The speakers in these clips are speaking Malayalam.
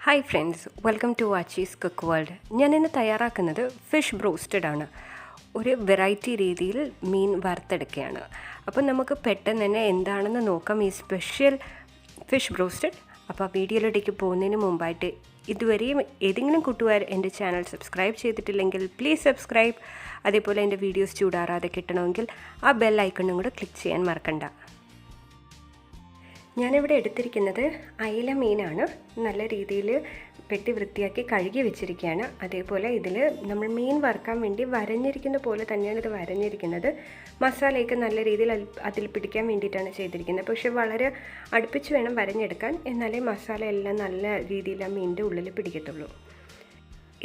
Hi friends, welcome to Aachi'sCookWorld. ഞാനിന്ന് തയ്യാറാക്കുന്നത് ഫിഷ് ബ്രോസ്റ്റഡ് ആണ്. ഒരു വെറൈറ്റി രീതിയിൽ മീൻ വറുത്തെടുക്കുകയാണ്. അപ്പോൾ നമുക്ക് പെട്ടെന്ന് തന്നെ എന്താണെന്ന് നോക്കാം ഈ സ്പെഷ്യൽ ഫിഷ് ബ്രോസ്റ്റഡ്. അപ്പോൾ വീഡിയോയിലേക്ക് പോകുന്നതിന് മുമ്പായിട്ട് ഇതുവരെയും ഏതെങ്കിലും കൂട്ടുകാർ എൻ്റെ ചാനൽ സബ്സ്ക്രൈബ് ചെയ്തിട്ടില്ലെങ്കിൽ പ്ലീസ് സബ്സ്ക്രൈബ്. അതേപോലെ എൻ്റെ വീഡിയോസ് ചൂടാറാതെ കിട്ടണമെങ്കിൽ ആ ബെൽ ഐക്കണും കൂടെ ക്ലിക്ക് ചെയ്യാൻ മറക്കണ്ട. ഞാനിവിടെ എടുത്തിരിക്കുന്നത് അയില മീനാണ്. നല്ല രീതിയിൽ വെട്ടി വൃത്തിയാക്കി കഴുകി വെച്ചിരിക്കുകയാണ്. അതേപോലെ ഇതിൽ നമ്മൾ മീൻ വറുക്കാൻ വേണ്ടി വരഞ്ഞിരിക്കുന്ന പോലെ തന്നെയാണ് ഇത് വരഞ്ഞിരിക്കുന്നത്. മസാലയൊക്കെ നല്ല രീതിയിൽ അതിൽ പിടിക്കാൻ വേണ്ടിയിട്ടാണ് ചെയ്തിരിക്കുന്നത്. പക്ഷേ വളരെ അടുപ്പിച്ച് വേണം വരഞ്ഞെടുക്കാൻ, എന്നാലേ മസാല എല്ലാം നല്ല രീതിയിൽ ആ മീനിൻ്റെ ഉള്ളിൽ പിടിക്കത്തുള്ളൂ.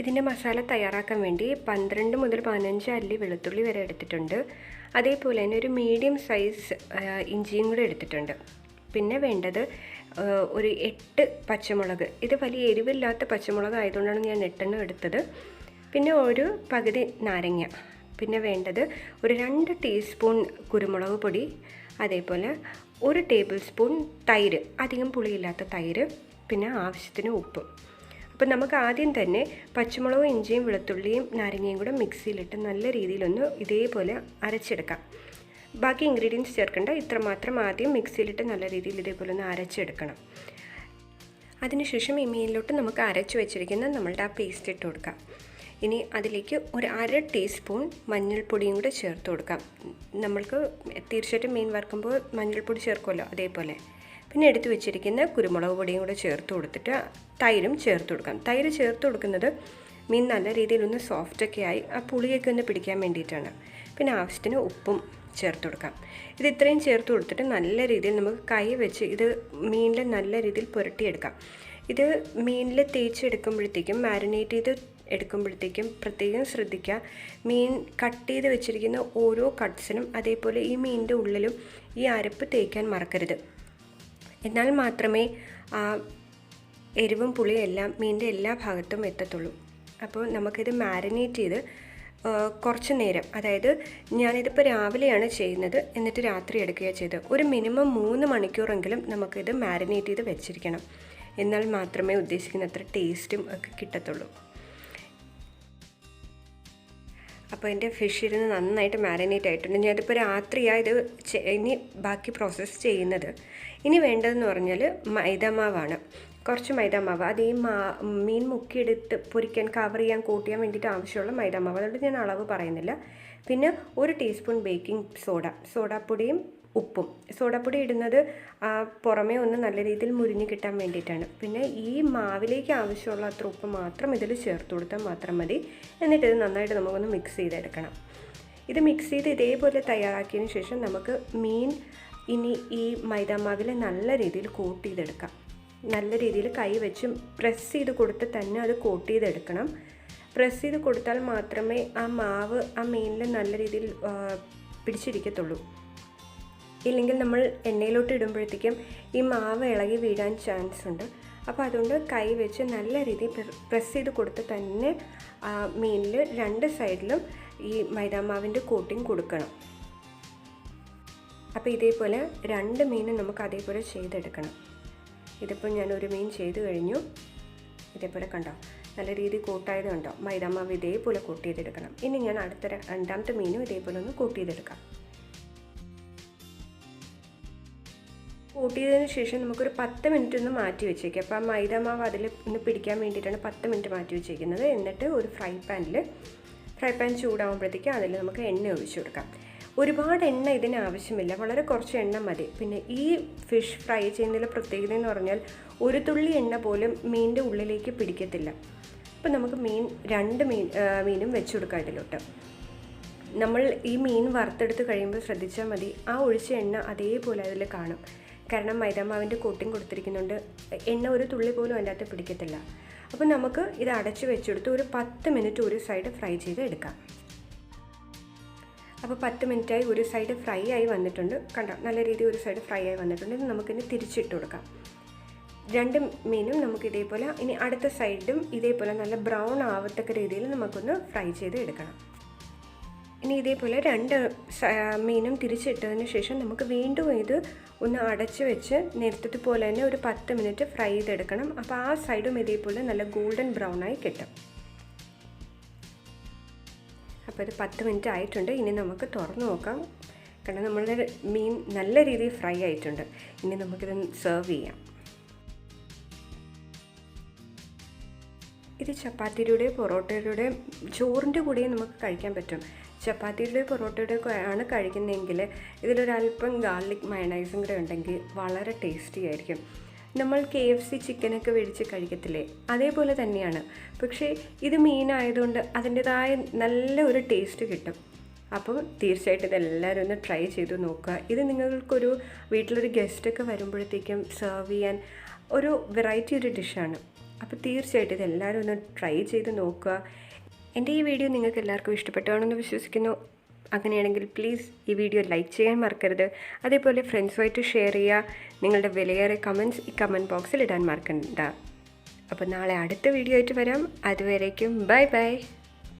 ഇതിൻ്റെ മസാല തയ്യാറാക്കാൻ വേണ്ടി 12 മുതൽ 15 അല്ലി വെളുത്തുള്ളി വരെ എടുത്തിട്ടുണ്ട്. അതേപോലെ തന്നെ ഒരു മീഡിയം സൈസ് ഇഞ്ചിയും കൂടെ എടുത്തിട്ടുണ്ട്. പിന്നെ വേണ്ടത് ഒരു 8 പച്ചമുളക്. ഇത് വലിയ എരിവില്ലാത്ത പച്ചമുളക് ആയതുകൊണ്ടാണ് ഞാൻ 8 എടുത്തത്. പിന്നെ ഒരു പകുതി നാരങ്ങ. പിന്നെ വേണ്ടത് ഒരു 2 ടീസ്പൂൺ കുരുമുളക് പൊടി. അതേപോലെ 1 ടേബിൾ സ്പൂൺ തൈര്, അധികം പുളിയില്ലാത്ത തൈര്. പിന്നെ ആവശ്യത്തിന് ഉപ്പ്. അപ്പോൾ നമുക്ക് ആദ്യം തന്നെ പച്ചമുളകും ഇഞ്ചിയും വെളുത്തുള്ളിയും നാരങ്ങയും കൂടെ മിക്സിയിലിട്ട് നല്ല രീതിയിലൊന്ന് ഇതേപോലെ അരച്ചെടുക്കാം. ബാക്കി ഇൻഗ്രീഡിയൻസ് ചേർക്കേണ്ട, ഇത്രമാത്രം ആദ്യം മിക്സിയിലിട്ട് നല്ല രീതിയിൽ ഇതേപോലെ ഒന്ന് അരച്ചെടുക്കണം. അതിനുശേഷം ഈ മീനിലോട്ട് നമുക്ക് അരച്ച് വെച്ചിരിക്കുന്ന നമ്മളുടെ ആ പേസ്റ്റ് ഇട്ട് കൊടുക്കാം. ഇനി അതിലേക്ക് ഒരു 1/2 ടീസ്പൂൺ മഞ്ഞൾപ്പൊടിയും കൂടെ ചേർത്ത് കൊടുക്കാം. നമ്മൾക്ക് തീർച്ചയായിട്ടും മീൻ വറുക്കുമ്പോൾ മഞ്ഞൾപ്പൊടി ചേർക്കുമല്ലോ, അതേപോലെ. പിന്നെ എടുത്ത് വെച്ചിരിക്കുന്ന കുരുമുളക് പൊടിയും കൂടെ ചേർത്ത് കൊടുത്തിട്ട് തൈരും ചേർത്ത് കൊടുക്കാം. തൈര് ചേർത്ത് കൊടുക്കുന്നത് മീൻ നല്ല രീതിയിലൊന്ന് സോഫ്റ്റൊക്കെ ആയി ആ പുളിയൊക്കെ ഒന്ന് പിടിക്കാൻ വേണ്ടിയിട്ടാണ്. പിന്നെ ആവശ്യത്തിന് ഉപ്പും ചേർത്ത് കൊടുക്കാം. ഇത് ഇത്രയും ചേർത്ത് കൊടുത്തിട്ട് നല്ല രീതിയിൽ നമുക്ക് കൈ വെച്ച് ഇത് മീനിൽ നല്ല രീതിയിൽ പുരട്ടിയെടുക്കാം. ഇത് മീനിൽ തേച്ചെടുക്കുമ്പോഴത്തേക്കും മാരിനേറ്റ് ചെയ്ത് എടുക്കുമ്പോഴത്തേക്കും പ്രത്യേകം ശ്രദ്ധിക്കുക, മീൻ കട്ട് ചെയ്ത് വെച്ചിരിക്കുന്ന ഓരോ കട്ട്സിനും അതേപോലെ ഈ മീനിൻ്റെ ഉള്ളിലും ഈ അരപ്പ് തേക്കാൻ മറക്കരുത്. എന്നാൽ മാത്രമേ ആ എരിവും പുളിയും എല്ലാം മീനിൻ്റെ എല്ലാ ഭാഗത്തും എത്തത്തുള്ളൂ. അപ്പോൾ നമുക്കിത് മാരിനേറ്റ് ചെയ്ത് കുറച്ച് നേരം, അതായത് ഞാനിതിപ്പോൾ രാവിലെയാണ് ചെയ്യുന്നത്, എന്നിട്ട് രാത്രി എടുക്കുകയാണ് ചെയ്തത്. ഒരു മിനിമം 3 മണിക്കൂറെങ്കിലും നമുക്കിത് മാരിനേറ്റ് ചെയ്ത് വെച്ചിരിക്കണം. എന്നാൽ മാത്രമേ ഉദ്ദേശിക്കുന്ന അത്ര ടേസ്റ്റും ഒക്കെ കിട്ടത്തുള്ളൂ. അപ്പോൾ എൻ്റെ ഫിഷ് ഇരുന്ന് നന്നായിട്ട് മാരിനേറ്റ് ആയിട്ടുണ്ട്. ഞാനിതിപ്പോൾ രാത്രിയാണ് ഇത് ഇനി ബാക്കി പ്രോസസ്സ് ചെയ്യുന്നത്. ഇനി വേണ്ടതെന്ന് പറഞ്ഞാൽ മൈദമാവാണ്. കുറച്ച് മൈദാമാവ്, അത് ഈ മീൻ മുക്കിയെടുത്ത് പൊരിക്കാൻ കവർ ചെയ്യാൻ കൂട്ടിയാൻ വേണ്ടിയിട്ട് ആവശ്യമുള്ള മൈദാമാവ്. അതുകൊണ്ട് ഞാൻ അളവ് പറയുന്നില്ല. പിന്നെ 1 ടീസ്പൂൺ ബേക്കിംഗ് സോഡാപ്പൊടിയും ഉപ്പും. സോഡാപ്പൊടി ഇടുന്നത് പുറമേ ഒന്ന് നല്ല രീതിയിൽ മുരിഞ്ഞ് കിട്ടാൻ വേണ്ടിയിട്ടാണ്. പിന്നെ ഈ മാവിലേക്ക് ആവശ്യമുള്ള അത്ര ഉപ്പ് മാത്രം ഇതിൽ ചേർത്ത് കൊടുത്താൽ മാത്രം മതി. എന്നിട്ട് ഇത് നന്നായിട്ട് നമുക്കൊന്ന് മിക്സ് ചെയ്തെടുക്കണം. ഇത് മിക്സ് ചെയ്ത് ഇതേപോലെ തയ്യാറാക്കിയതിന് ശേഷം നമുക്ക് മീൻ ഇനി ഈ മൈദാമാവിൽ നല്ല രീതിയിൽ കോട്ട് ചെയ്തെടുക്കാം. നല്ല രീതിയിൽ കൈ വെച്ച് പ്രസ് ചെയ്ത് കൊടുത്ത് തന്നെ അത് കോട്ട് ചെയ്തെടുക്കണം. പ്രസ് ചെയ്ത് കൊടുത്താൽ മാത്രമേ ആ മാവ് ആ മീനിൽ നല്ല രീതിയിൽ പിടിച്ചിരിക്കത്തുള്ളൂ. ഇല്ലെങ്കിൽ നമ്മൾ എണ്ണയിലോട്ട് ഇടുമ്പോഴത്തേക്കും ഈ മാവ് ഇളകി വീഴാൻ ചാൻസ് ഉണ്ട്. അപ്പോൾ അതുകൊണ്ട് കൈ വെച്ച് നല്ല രീതിയിൽ പ്രസ് ചെയ്ത് കൊടുത്ത് തന്നെ ആ മീനിൽ 2 സൈഡിലും ഈ മൈദാമാവിൻ്റെ കോട്ടിങ് കൊടുക്കണം. അപ്പോൾ ഇതേപോലെ 2 മീനും നമുക്ക് അതേപോലെ ചെയ്തെടുക്കണം. ഇതിപ്പോൾ ഞാൻ ഒരു മീൻ ചെയ്ത് കഴിഞ്ഞു. ഇതേപോലെ കണ്ടോ, നല്ല രീതിയിൽ കൂട്ടായത് കണ്ടോ. മൈദാമാവ് ഇതേപോലെ കൂട്ട് ചെയ്തെടുക്കണം. ഇനി ഞാൻ അടുത്ത 2ാമത്തെ മീനും ഇതേപോലെ ഒന്ന് കൂട്ട് ചെയ്തെടുക്കാം. കൂട്ട് ചെയ്തതിന് ശേഷം നമുക്കൊരു 10 മിനിറ്റ് ഒന്ന് മാറ്റി വെച്ചേക്കാം. അപ്പോൾ ആ മൈദാമാവ് അതിൽ ഒന്ന് പിടിക്കാൻ വേണ്ടിയിട്ടാണ് 10 മിനിറ്റ് മാറ്റി വെച്ചേക്കുന്നത്. എന്നിട്ട് ഒരു ഫ്രൈ പാൻ ചൂടാകുമ്പോഴത്തേക്കും അതിൽ നമുക്ക് എണ്ണ ഒഴിച്ചു കൊടുക്കാം. ഒരുപാട് എണ്ണ ഇതിന് ആവശ്യമില്ല, വളരെ കുറച്ച് എണ്ണ മതി. പിന്നെ ഈ ഫിഷ് ഫ്രൈ ചെയ്യുന്നതിൽ പ്രത്യേകത എന്ന് പറഞ്ഞാൽ ഒരു തുള്ളി എണ്ണ പോലും മീനിൻ്റെ ഉള്ളിലേക്ക് പിടിക്കത്തില്ല. അപ്പോൾ നമുക്ക് 2 മീനും വെച്ച് കൊടുക്കാം ഇതിലോട്ട്. നമ്മൾ ഈ മീൻ വറുത്തെടുത്ത് കഴിയുമ്പോൾ ശ്രദ്ധിച്ചാൽ മതി, ആ ഒഴിച്ച എണ്ണ അതേപോലെ അതിൽ കാണും. കാരണം മൈദാമാവിൻ്റെ കോട്ടിങ് കൊടുത്തിരിക്കുന്നുണ്ട്. എണ്ണ ഒരു തുള്ളി പോലും അതിൻ്റെ അകത്ത് പിടിക്കത്തില്ല. അപ്പോൾ നമുക്ക് ഇത് അടച്ച് വെച്ചെടുത്ത് ഒരു 10 മിനിറ്റ് ഒരു സൈഡ് ഫ്രൈ ചെയ്ത് എടുക്കാം. അപ്പോൾ 10 മിനിറ്റായി ഒരു സൈഡ് ഫ്രൈ ആയി വന്നിട്ടുണ്ട്. കണ്ടോ, നല്ല രീതിയിൽ ഒരു സൈഡ് ഫ്രൈ ആയി വന്നിട്ടുണ്ട്. ഇത് നമുക്കിനി തിരിച്ചിട്ട് കൊടുക്കാം. 2 മീനും നമുക്ക് ഇതേപോലെ ഇനി അടുത്ത സൈഡും ഇതേപോലെ നല്ല ബ്രൗൺ ആവത്തക്ക രീതിയിൽ നമുക്കൊന്ന് ഫ്രൈ ചെയ്ത് എടുക്കണം. ഇനി ഇതേപോലെ 2 മീനും തിരിച്ചിട്ടതിന് ശേഷം നമുക്ക് വീണ്ടും ഇത് ഒന്ന് അടച്ച് വെച്ച് നേരത്തെ പോലെ തന്നെ ഒരു 10 മിനിറ്റ് ഫ്രൈ ചെയ്തെടുക്കണം. അപ്പോൾ ആ സൈഡും ഇതേപോലെ നല്ല ഗോൾഡൻ ബ്രൗണായി കിട്ടും. അപ്പോൾ ഇത് 10 മിനിറ്റ് ആയിട്ടുണ്ട്. ഇനി നമുക്ക് തുറന്ന് നോക്കാം. കാരണം നമ്മളുടെ മീൻ നല്ല രീതിയിൽ ഫ്രൈ ആയിട്ടുണ്ട്. ഇനി നമുക്കിത് സെർവ് ചെയ്യാം. ഇത് ചപ്പാത്തിയുടെയോ പൊറോട്ടയുടെയോ ചോറിൻ്റെ കൂടെയും നമുക്ക് കഴിക്കാൻ പറ്റും. ചപ്പാത്തിയുടെയോ പൊറോട്ടയുടെയോ ആണ് കഴിക്കുന്നതെങ്കിൽ ഇതിലൊരല്പം ഗാർലിക് മയണൈസും കൂടെ ഉണ്ടെങ്കിൽ വളരെ ടേസ്റ്റി ആയിരിക്കും. നമ്മൾ KFC ചിക്കനൊക്കെ മേടിച്ച് കഴിക്കത്തില്ലേ, അതേപോലെ തന്നെയാണ്. പക്ഷേ ഇത് മീനായതുകൊണ്ട് അതിൻ്റെതായ നല്ല ഒരു ടേസ്റ്റ് കിട്ടും. അപ്പോൾ തീർച്ചയായിട്ടും ഇതെല്ലാവരും ഒന്ന് ട്രൈ ചെയ്ത് നോക്കുക. ഇത് നിങ്ങൾക്കൊരു വീട്ടിലൊരു ഗസ്റ്റൊക്കെ വരുമ്പോഴത്തേക്കും സെർവ് ചെയ്യാൻ ഒരു വെറൈറ്റി ഒരു ഡിഷാണ്. അപ്പോൾ തീർച്ചയായിട്ടും ഇതെല്ലാവരും ഒന്ന് ട്രൈ ചെയ്ത് നോക്കുക. എൻ്റെ ഈ വീഡിയോ നിങ്ങൾക്ക് എല്ലാവർക്കും ഇഷ്ടപ്പെട്ടാണെന്ന് വിശ്വസിക്കുന്നു. അങ്ങനെയാണെങ്കിൽ പ്ലീസ് ഈ വീഡിയോ ലൈക്ക് ചെയ്യാൻ മറക്കരുത്. അതേപോലെ ഫ്രണ്ട്സുമായിട്ട് ഷെയർ ചെയ്യുക. നിങ്ങളുടെ വിലയേറെ കമൻറ്റ്സ് ഈ കമൻറ്റ് ബോക്സിൽ ഇടാൻ മറക്കണ്ട. അപ്പോൾ നാളെ അടുത്ത വീഡിയോ ആയിട്ട് വരാം. അതുവരേക്കും ബൈ ബൈ.